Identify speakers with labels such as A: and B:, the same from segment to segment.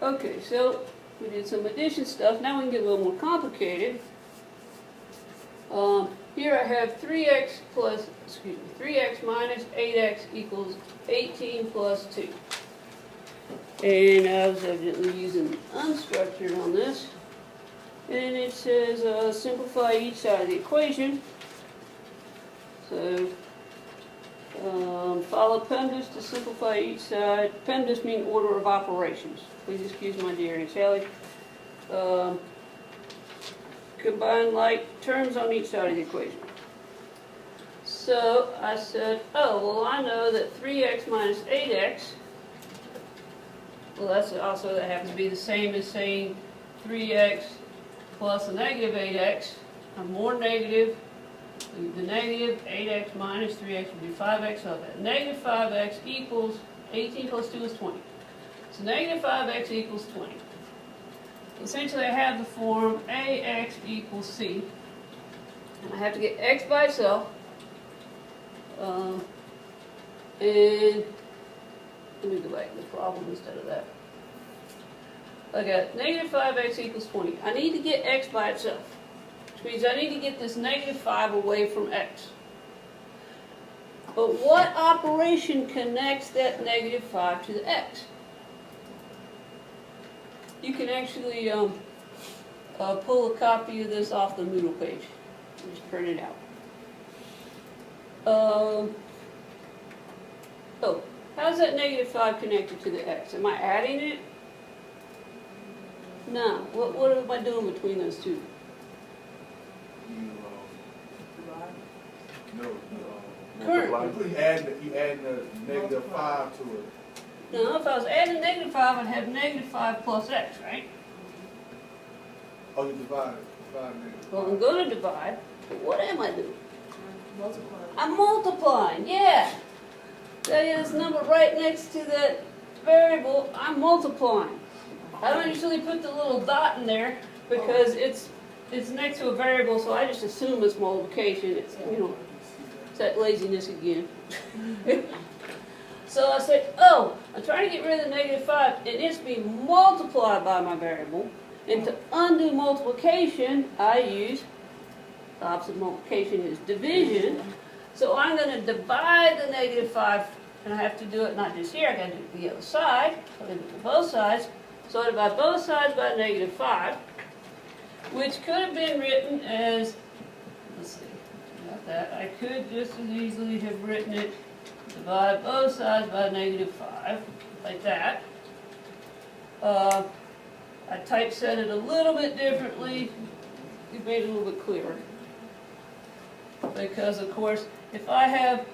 A: Okay, so we did some addition stuff. Now we can get a little more complicated. Here I have 3x minus 8x equals 18 plus 2. And I was evidently using unstructured on this. And it says simplify each side of the equation. So follow PEMDAS to simplify each side. PEMDAS means order of operations. Please excuse my dear Aunt Sally. Combine like terms on each side of the equation. So I said, oh, well, I know that 3x minus 8x, well, that's also, that happens to be the same as saying 3x plus a negative 8x. I'm more negative. The negative 8x minus 3x would be 5x. So that negative 5x equals 18 plus 2 is 20. So negative 5x equals 20. Essentially, I have the form ax equals c. And I have to get x by itself. And let me go back to the problem instead of that. I got negative 5x equals 20. I need to get x by itself, which means I need to get this negative 5 away from x. But what operation connects that negative 5 to the x? You can actually pull a copy of this off the Moodle page. Just print it out. Oh, how's that negative 5 connected to the x? Am I adding it? No. What am I doing between those two?
B: Currently. You add the negative 5 to it.
A: No, if I was adding negative 5, I'd have negative 5 plus x, right?
B: Oh, you divide negative.
A: Well, I'm going to divide, but what am I doing?
C: Multiply.
A: I'm multiplying, yeah. This number right next to that variable, I'm multiplying. I don't usually put the little dot in there because it's next to a variable, so I just assume it's multiplication. It's, you know, it's that laziness again. So I said, oh, I'm trying to get rid of the negative 5. It needs to be multiplied by my variable. And to undo multiplication, I use, the opposite of multiplication is division. So I'm going to divide the negative 5, and I have to do it not just here, I got to do it the other side. So I do it to both sides. So I divide both sides by negative 5, which could have been written as, let's see, not that. I could just as easily have written it, divide both sides by negative 5, like that. I typeset it a little bit differently. It made it a little bit clearer. Because, of course, if I have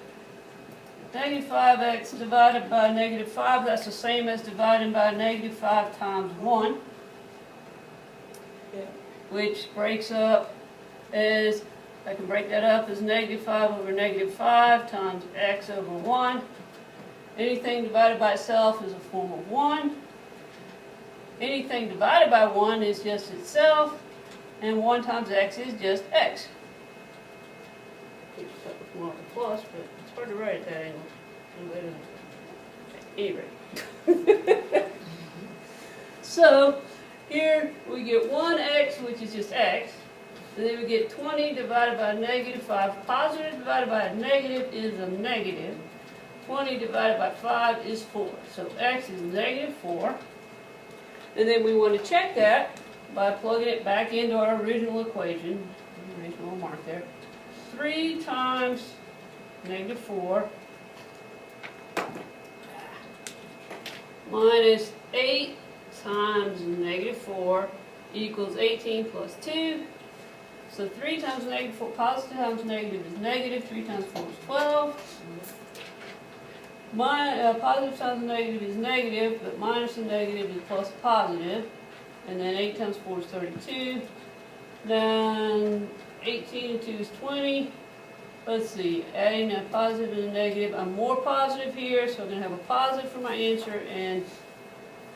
A: negative 5x divided by negative 5, that's the same as dividing by negative 5 times 1.
C: Yeah.
A: Which breaks up as, I can break that up as negative 5 over negative 5 times x over 1. Anything divided by itself is a form of 1. Anything divided by 1 is just itself. And 1 times x is just x. Start with more of a plus, but it's hard to write at that angle. Anyway. So, here we get 1x, which is just x. And then we get 20 divided by negative 5. Positive divided by a negative is a negative. 20 divided by 5 is 4. So x is negative 4. And then we want to check that by plugging it back into our original equation. Original mark there. 3 times negative 4 minus 8 times negative 4 equals 18 plus 2. So 3 times negative 4, positive times negative is negative. 3 times 4 is 12. Positive times negative is negative, but minus the negative is plus positive. And then 8 times 4 is 32. Then 18 and 2 is 20. Let's see, adding a positive and a negative. I'm more positive here, so I'm going to have a positive for my answer. And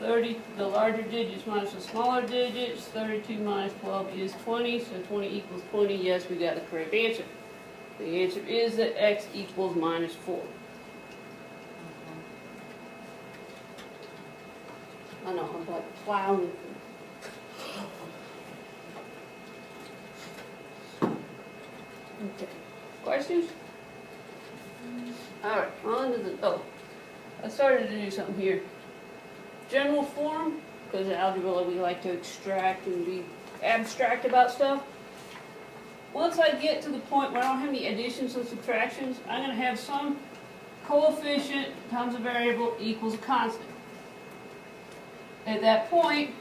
A: 30, the larger digits minus the smaller digits. 32 minus 12 is 20, so 20 equals 20. Yes, we got the correct answer. The answer is that x equals minus 4. I know, I'm like plowing. Okay, questions? Alright, on to the, oh, I started to do something here. General form, because in algebra we like to extract and be abstract about stuff. Once I get to the point where I don't have any additions and subtractions, I'm going to have some coefficient times a variable equals a constant. At that point,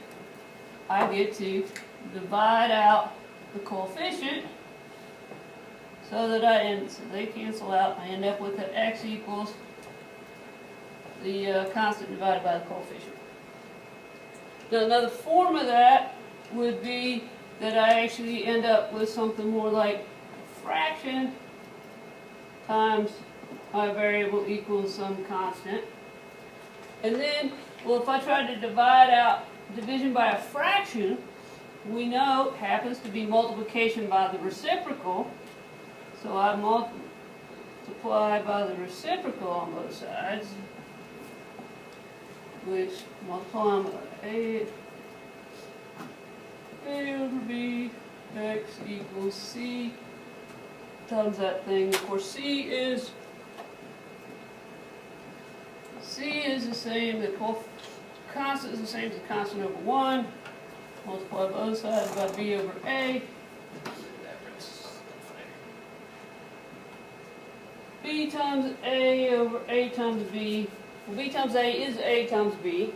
A: I get to divide out the coefficient so that so they cancel out. I end up with the x equals the constant divided by the coefficient. Now another form of that would be that I actually end up with something more like a fraction times my variable equals some constant. And then, well, if I try to divide out division by a fraction, we know it happens to be multiplication by the reciprocal. So I multiply by the reciprocal on both sides, which multiply by a over b, x equals c times that thing. Of course, c is the same, the constant is the same as the constant over 1. Multiply both sides by b over a. B times a over a times b. Well, b times a is a times b.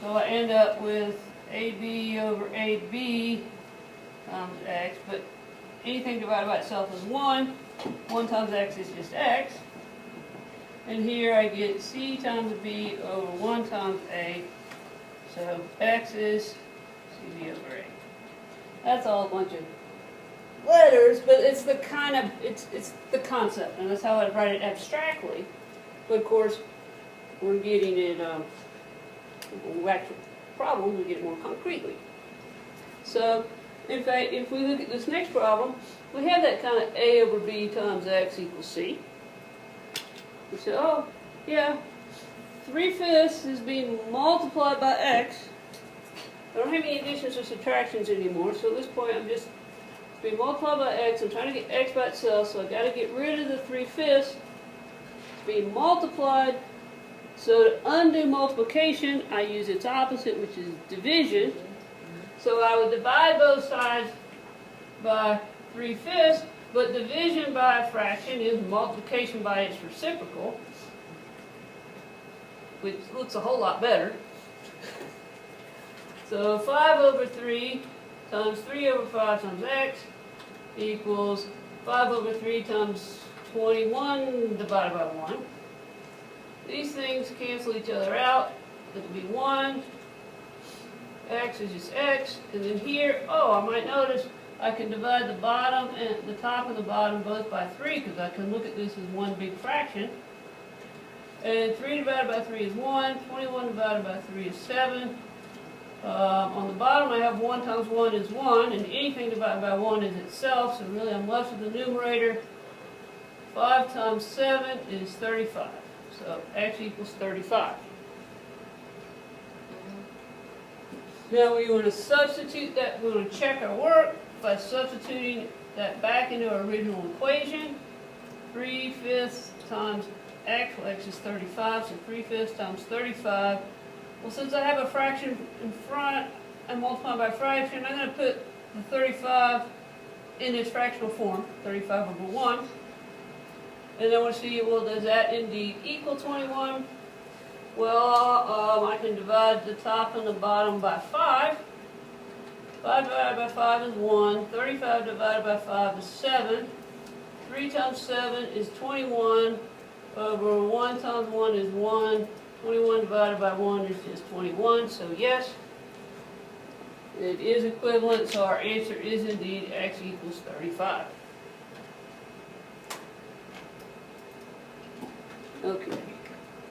A: So I end up with ab over ab times x. But anything divided by itself is 1. 1 times x is just x. And here I get c times b over 1 times a. So x is cb over a. That's all a bunch of letters, but it's the kind of, it's the concept, and that's how I write it abstractly. But of course, we're getting it, when we actual problem, we get it more concretely. So, in fact, if we look at this next problem, we have that kind of a over b times x equals c. We say, oh, yeah, 3/5 is being multiplied by x. I don't have any additions or subtractions anymore, so at this point I'm just being multiplied by x. I'm trying to get x by itself, so I've got to get rid of the 3/5. It's being multiplied. So to undo multiplication, I use its opposite, which is division. So I would divide both sides by 3/5, but division by a fraction is multiplication by its reciprocal, which looks a whole lot better. So 5 over 3 times 3 over 5 times x equals 5 over 3 times 21 divided by 1. These things cancel each other out. It'll be 1. X is just x. And then here, oh, I might notice I can divide the bottom and the top and the bottom both by 3, because I can look at this as one big fraction. And 3 divided by 3 is 1. 21 divided by 3 is 7. On the bottom I have 1 times 1 is 1, and anything divided by 1 is itself, so really I'm left with the numerator. 5 times 7 is 35. So x equals 35. Now we want to substitute that, we want to check our work by substituting that back into our original equation. 3/5 times x, well x is 35, so 3/5 times 35. Well, since I have a fraction in front, I multiply by fraction, I'm going to put the 35 in its fractional form, 35 over 1. And then we'll see, well, does that indeed equal 21? Well, I can divide the top and the bottom by 5. 5 divided by 5 is 1. 35 divided by 5 is 7. 3 times 7 is 21. Over 1 times 1 is 1. 21 divided by 1 is just 21. So yes, it is equivalent. So our answer is indeed x equals 35. Okay.